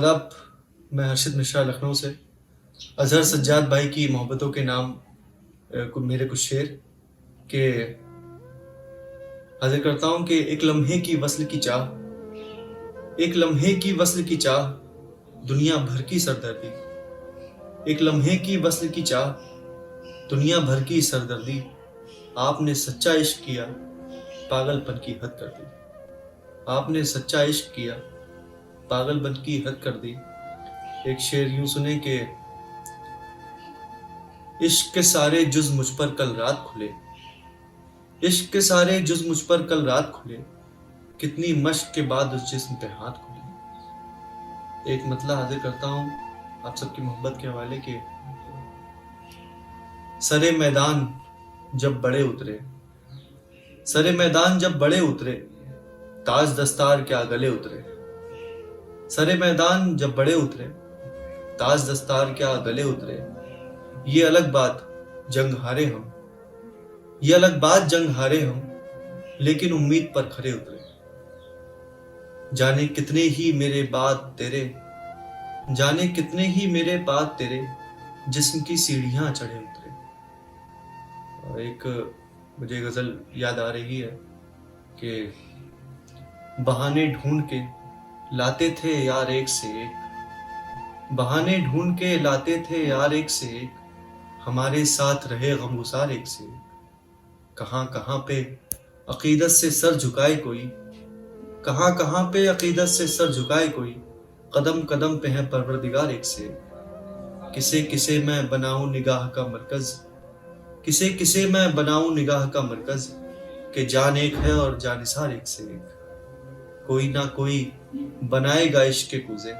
آداب، میں ہرشد مشرا لکھنؤ سے اظہر سجاد بھائی کی محبتوں کے نام میرے کچھ شعر کہ حاضر کرتا ہوں کہ ایک لمحے کی وصل کی چاہ، ایک لمحے کی وصل کی چاہ، دنیا بھر کی سردردی، ایک لمحے کی وصل کی چاہ، دنیا بھر کی سردردی، آپ نے سچا عشق کیا، پاگل پن کی حد کر دی، آپ نے سچا عشق کیا، پاگل پن کی حد کر دی۔ ایک شعر یوں سنیں کہ عشق کے سارے جز مجھ پر کل رات کھلے، عشق کے سارے جز مجھ پر کل رات کھلے، کتنی مشق کے بعد اس جسم پہ ہاتھ کھلے۔ ایک مطلع حاضر کرتا ہوں آپ سب کی محبت کے حوالے کے سرے میدان جب بڑے اترے، سرے میدان جب بڑے اترے، تاج دستار کیا گلے اترے، سرے میدان جب بڑے اترے، تاج دستار کیا گلے اترے، یہ الگ بات جنگ ہارے ہم، یہ الگ بات جنگ ہارے ہم، لیکن امید پر کھرے اترے، جانے کتنے ہی میرے بعد تیرے، جانے کتنے ہی میرے بعد تیرے، جسم کی سیڑھیاں چڑھے اترے۔ اور ایک مجھے غزل یاد آ رہی ہے کہ بہانے ڈھونڈ کے لاتے تھے یار ایک سے ایک، بہانے ڈھونڈ کے لاتے تھے یار ایک سے ایک، ہمارے ساتھ رہے غمگسار ایک سے ایک، کہاں کہاں پہ عقیدت سے سر جھکائے کوئی، کہاں کہاں پہ عقیدت سے سر جھکائے کوئی، قدم قدم پہ ہے پروردگار ایک سے ایک، کسے کسے میں بناؤں نگاہ کا مرکز، کسے کسے میں بناؤں نگاہ کا مرکز، کہ جان ایک ہے اور جانثار ایک سے ایک، کوئی نہ کوئی بنائے گا عشق کے کوزے،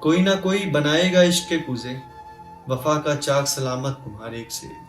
کوئی نہ کوئی بنائے گا عشق کے کوزے، وفا کا چاک سلامت تمہارے ایک سے ایک۔